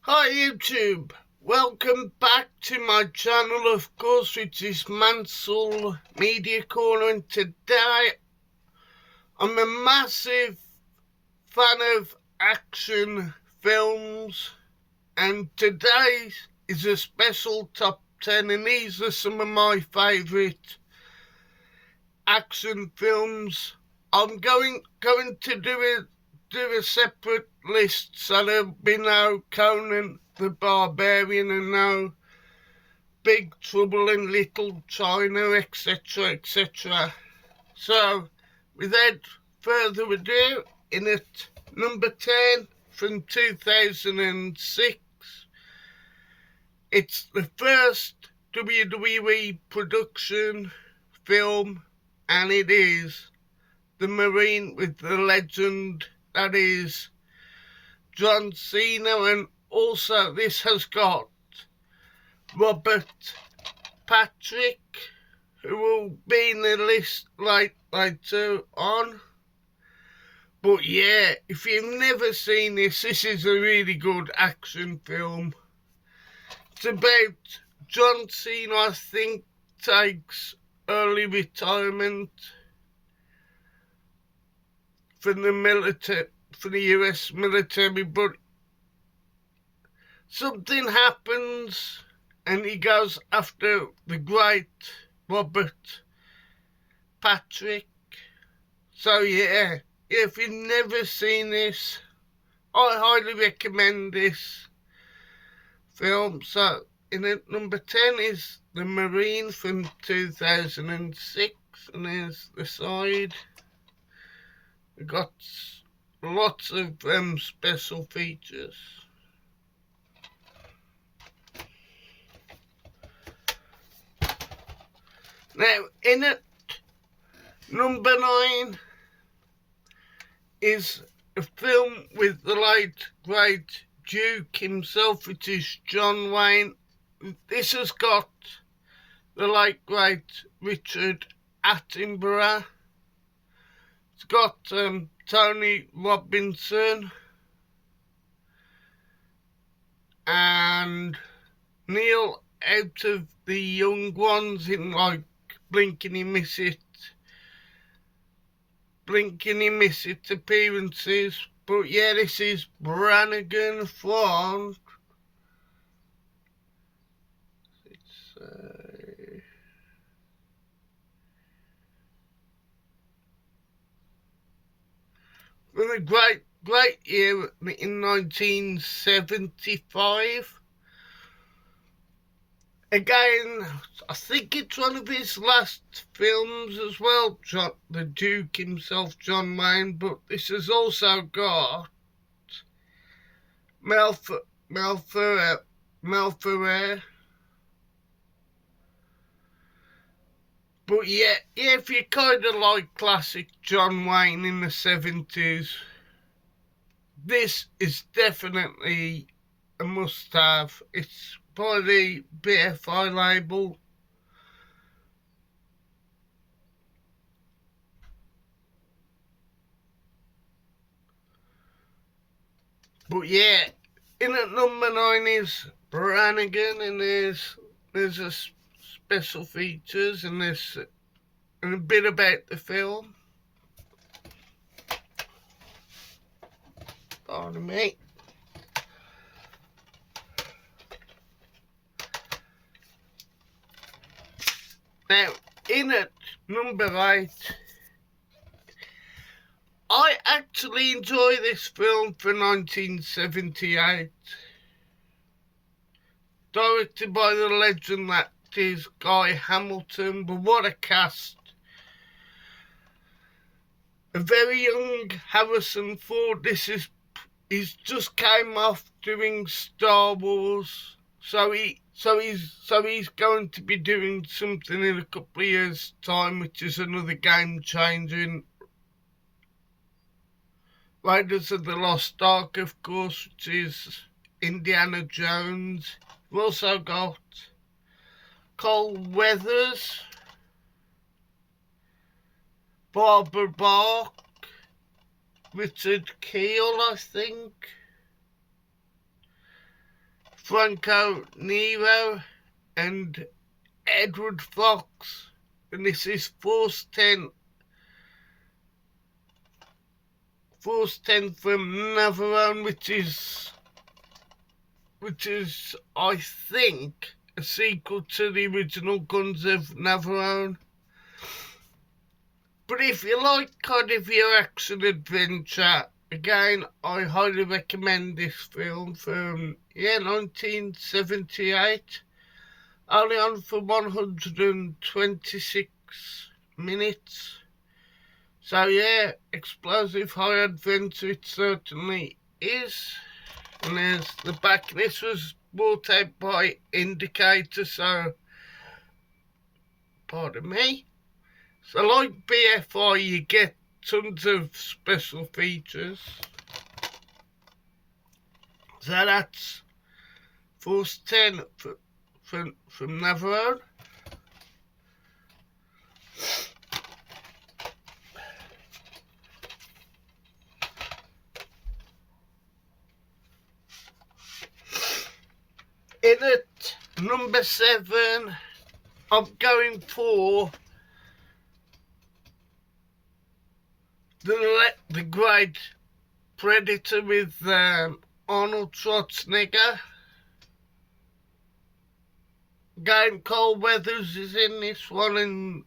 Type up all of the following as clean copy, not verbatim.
Hi YouTube, welcome back to my channel, of course, which is Mansell Media Corner, and today I'm a massive fan of action films, and today is a special top 10, and these are some of my favourite action films. I'm going to do a separate list, so there'll be no Conan the Barbarian and no Big Trouble in Little China, etc., etc. So, without further ado, in at number 10 from 2006, it's the first WWE production film, and it is The Marine with the legend that is John Cena, and also this has got Robert Patrick, who will be in the list later on. But yeah, if you've never seen this is a really good action film. It's about John Cena, I think, takes early retirement from the military, for the US military, but something happens and he goes after the great Robert Patrick. So yeah, if you've never seen this, I highly recommend this film. So in at number 10 is The Marine from 2006, and there's the side. We got lots of special features. Now in at number 9 is a film with the late great Duke himself, which is John Wayne. This has got the late great Richard Attenborough. It's got Tony Robinson and Neil out of the young ones in like Blink and You Miss It appearances. But yeah, this is Brannigan from from a great year in 1975. Again, I think it's one of his last films as well, the Duke himself, John Wayne, but this has also got Mel Ferrer. But yeah, if you kind of like classic John Wayne in the 70s, this is definitely a must-have. It's by the BFI label. But yeah, in at number 9 is Brannigan, and there's a special features and there's and a bit about the film. Pardon me. Now, in at number 8, I actually enjoy this film from 1978. Directed by the legend that is Guy Hamilton, but what a cast. A very young Harrison Ford. He's just came off doing Star Wars, so he's going to be doing something in a couple of years' time, which is another game changer in Raiders of the Lost Ark, of course, which is Indiana Jones. We've also got Carl Weathers, Barbara Bach, Richard Kiel, I think. Franco Nero and Edward Fox, and this is Force 10 from Navarone, which is I think a sequel to the original Guns of Navarone. But if you like kind of your action adventure, again, I highly recommend this film from 1978. Only on for 126 minutes. So yeah, explosive high adventure it certainly is. And there's the back. This was brought out by Indicator, so pardon me. So like BFI, you get tons of special features. So that's Force 10 from Navarone. In at number 7, I'm going for the great Predator with Arnold Schwarzenegger. Again, Carl Weathers is in this one, and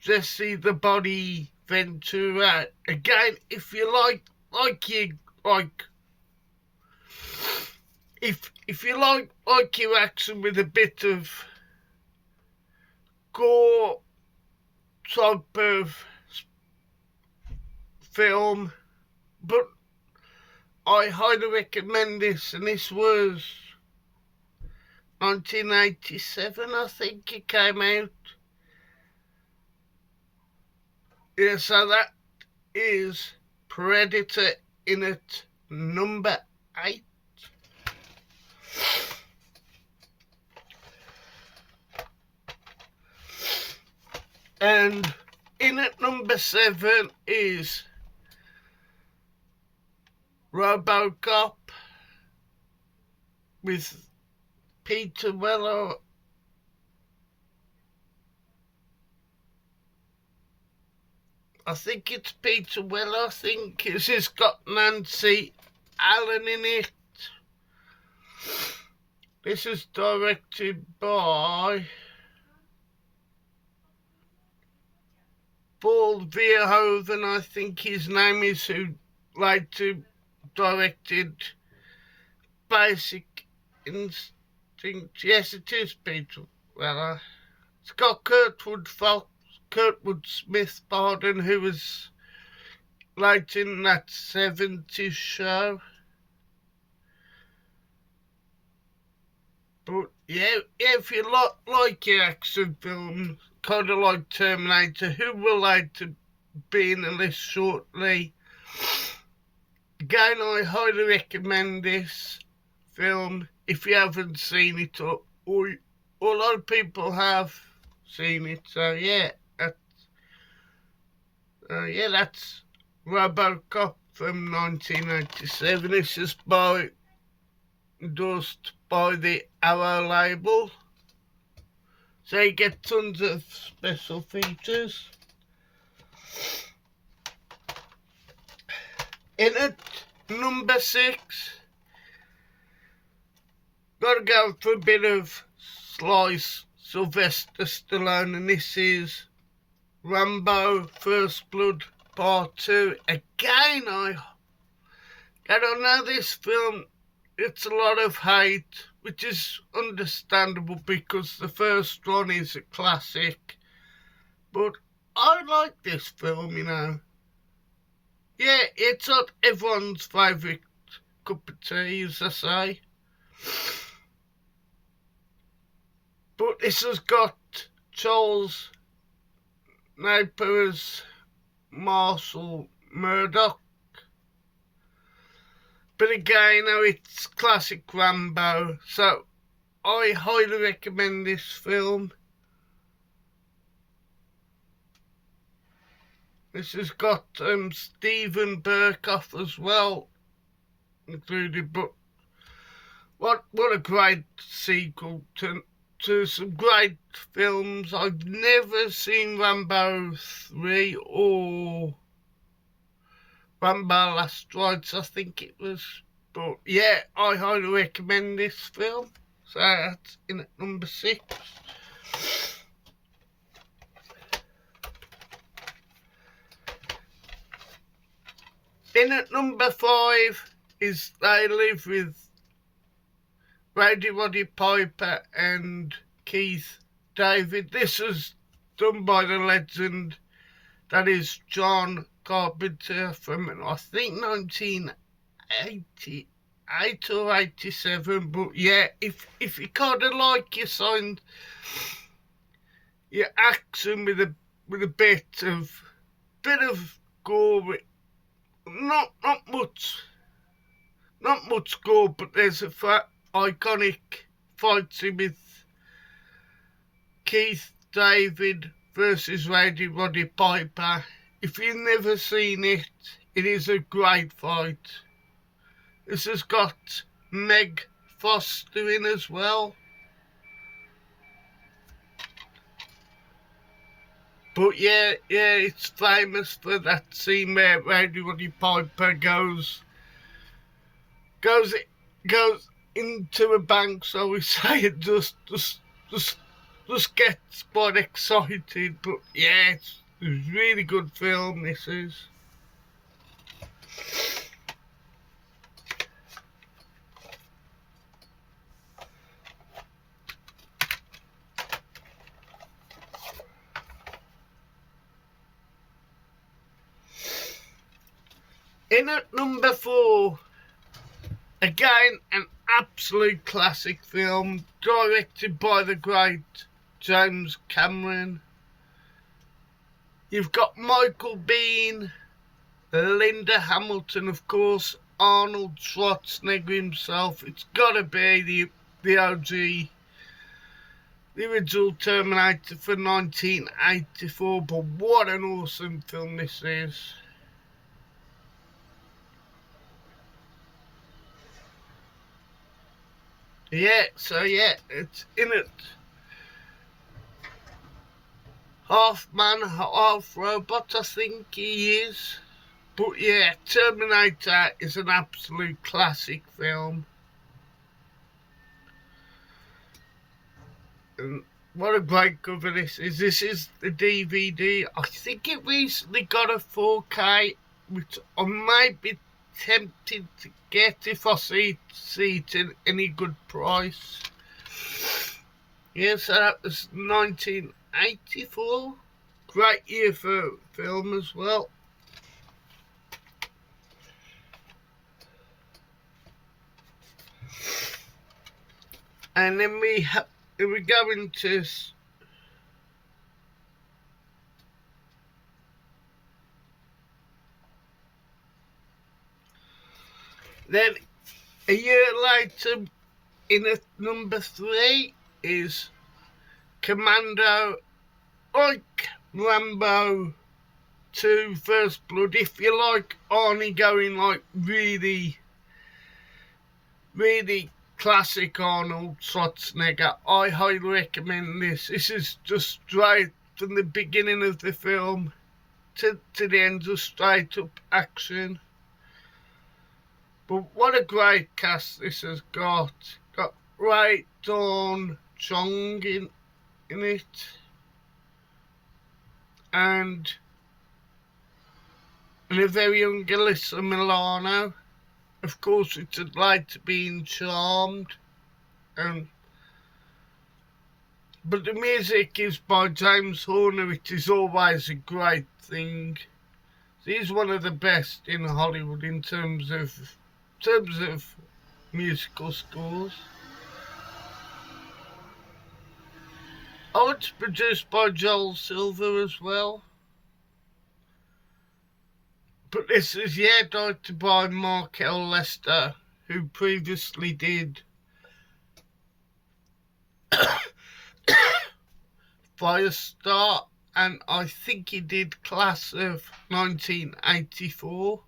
Jesse the Body Ventura. Again, if you like if you like your action with a bit of gore type of film, but I highly recommend this, and this was 1987, I think it came out. Yeah, so that is Predator in at number 8. And in at number 7 is RoboCop with Peter Weller. I think it's Peter Weller. I think it's got Nancy Allen in it. This is directed by Paul Verhoeven, I think his name is, who later directed Basic Instinct. Yes, it is Peter Weller. It's got Kurtwood Smith, who was later in that 70s show. But yeah, if you like your action films, kind of like Terminator, who will later be in the list shortly. Again, I highly recommend this film if you haven't seen it, or a lot of people have seen it. So yeah, that's RoboCop from 1987. This is endorsed by the Arrow label, so you get tons of special features. In at number 6, gotta go for a bit of Sylvester Stallone, and this is Rambo First Blood Part 2. Again, I don't know, this film, it's a lot of hate, which is understandable because the first one is a classic. But I like this film, Yeah, it's not everyone's favourite cup of tea, as I say. But this has got Charles Napier as Marshall Murdoch. But again, it's classic Rambo, so I highly recommend this film. This has got Steven Berkoff as well. included. But what a great sequel to some great films. I've never seen Rambo 3 or Rambo Last Rights, I think it was. But yeah, I highly recommend this film. So that's in at number 6. In at number 5 is They Live with Roddy Piper and Keith David. This is done by the legend that is John Carpenter from, I think, 1988 or 87. But yeah, if you kind of like your action with a bit of gore, not much gore, but there's a iconic fight scene with Keith David versus Roddy Piper. If you've never seen it, it is a great fight. This has got Meg Foster in as well. But yeah, it's famous for that scene where Roddy Piper goes into a bank, so we say it just gets quite excited. But yeah, it's a really good film, this is. In at number 4, again, an absolute classic film, directed by the great James Cameron. You've got Michael Biehn, Linda Hamilton, of course, Arnold Schwarzenegger himself. It's got to be the OG, the original Terminator for 1984. But what an awesome film this is. Yeah, so yeah, it's in it. Half man, half robot, I think he is. But yeah, Terminator is an absolute classic film. And what a great cover this is. This is the DVD. I think it recently got a 4K, which I might be tempted to get if I see it at any good price. Yeah, so that was 1984. Great year for film as well. And then we go into then a year later, in at number 3 is Commando, like Rambo 2 First Blood. If you like Arnie going like really classic Arnold Schwarzenegger, I highly recommend this. This is just straight from the beginning of the film to the end, just straight up action. But what a great cast this has got. Got Ray Dawn Chong in it. And a very young Alyssa Milano. Of course, it's a light to being Charmed. But the music is by James Horner, which is always a great thing. He's one of the best in Hollywood in terms of musical scores. Oh, it's produced by Joel Silver as well. But this is, directed by Mark L. Lester, who previously did Firestar, and I think he did Class of 1984.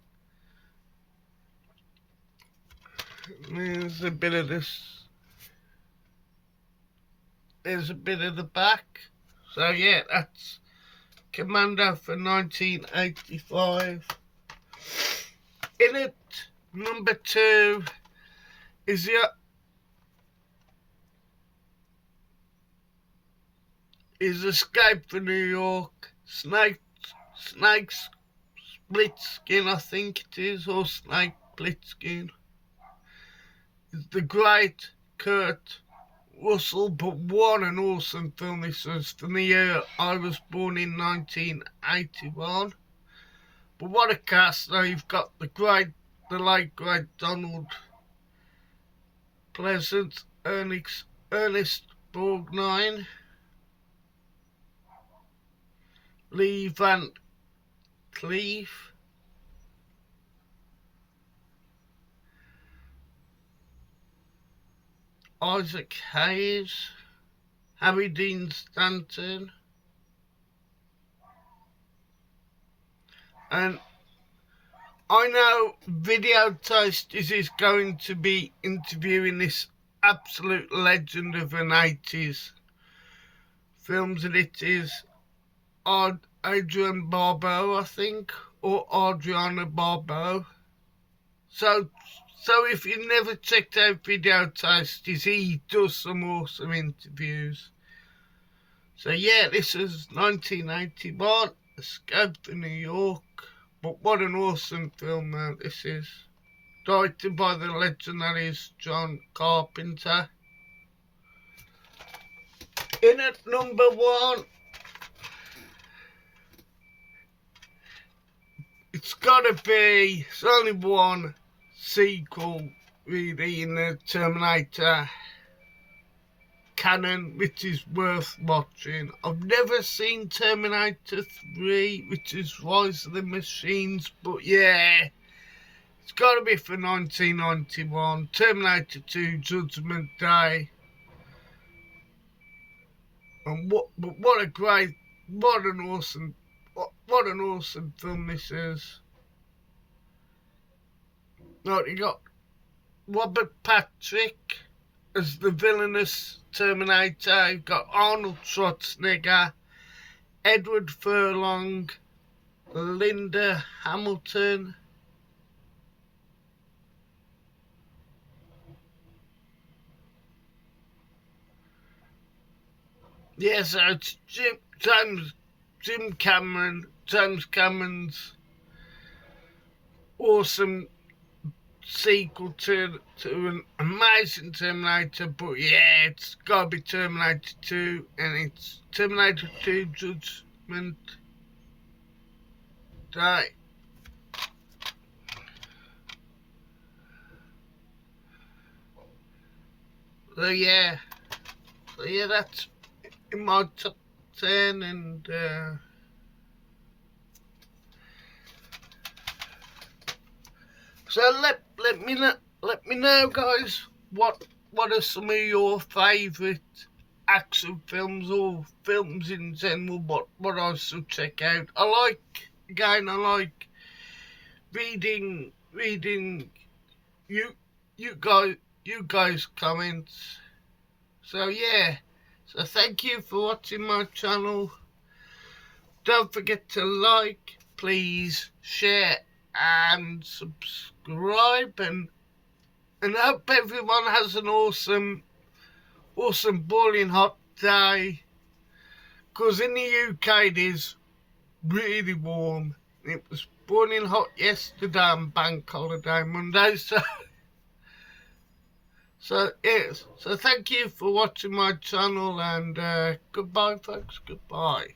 There's a bit of this. There's a bit of the back. So yeah, that's Commando for 1985. In it, number 2 is Escape from New York, Snake's Split Skin, I think it is, or Snake Plissken. It's the great Kurt Russell, but what an awesome film this was from the year I was born in 1981. But what a cast! Now you've got the late great Donald Pleasence, Ernest Borgnine, Lee Van Cleef, Isaac Hayes, Harry Dean Stanton, and I know Video Taste is going to be interviewing this absolute legend of an 80s films, and it is Adrienne Barbeau, I think, or Adriana Barbeau. So if you've never checked out Video Taste, he does some awesome interviews. So yeah, this is 1981, Escape from New York. But what an awesome film this is. Directed by the legend that is John Carpenter. In at number 1, it's only one sequel really in the Terminator canon which is worth watching. I've never seen Terminator 3, which is Rise of the Machines, but yeah, it's got to be for 1991. Terminator 2, Judgment Day. And what an awesome film this is. Right, you got Robert Patrick as the villainous Terminator. You've got Arnold Schwarzenegger, Edward Furlong, Linda Hamilton, yeah, so it's James Cameron's awesome sequel to an amazing Terminator, but yeah, it's gotta be Terminator 2, and it's Terminator 2 Judgment Day. So yeah, that's in my top 10, and so let me know, guys, what are some of your favourite action films or films in general? What I should check out. I like reading you guys comments. So yeah, so thank you for watching my channel. Don't forget to like, please share and subscribe, and I hope everyone has an awesome boiling hot day, because in the UK it is really warm. It was boiling hot yesterday on bank holiday Monday, so yes, so thank you for watching my channel, and goodbye folks, goodbye.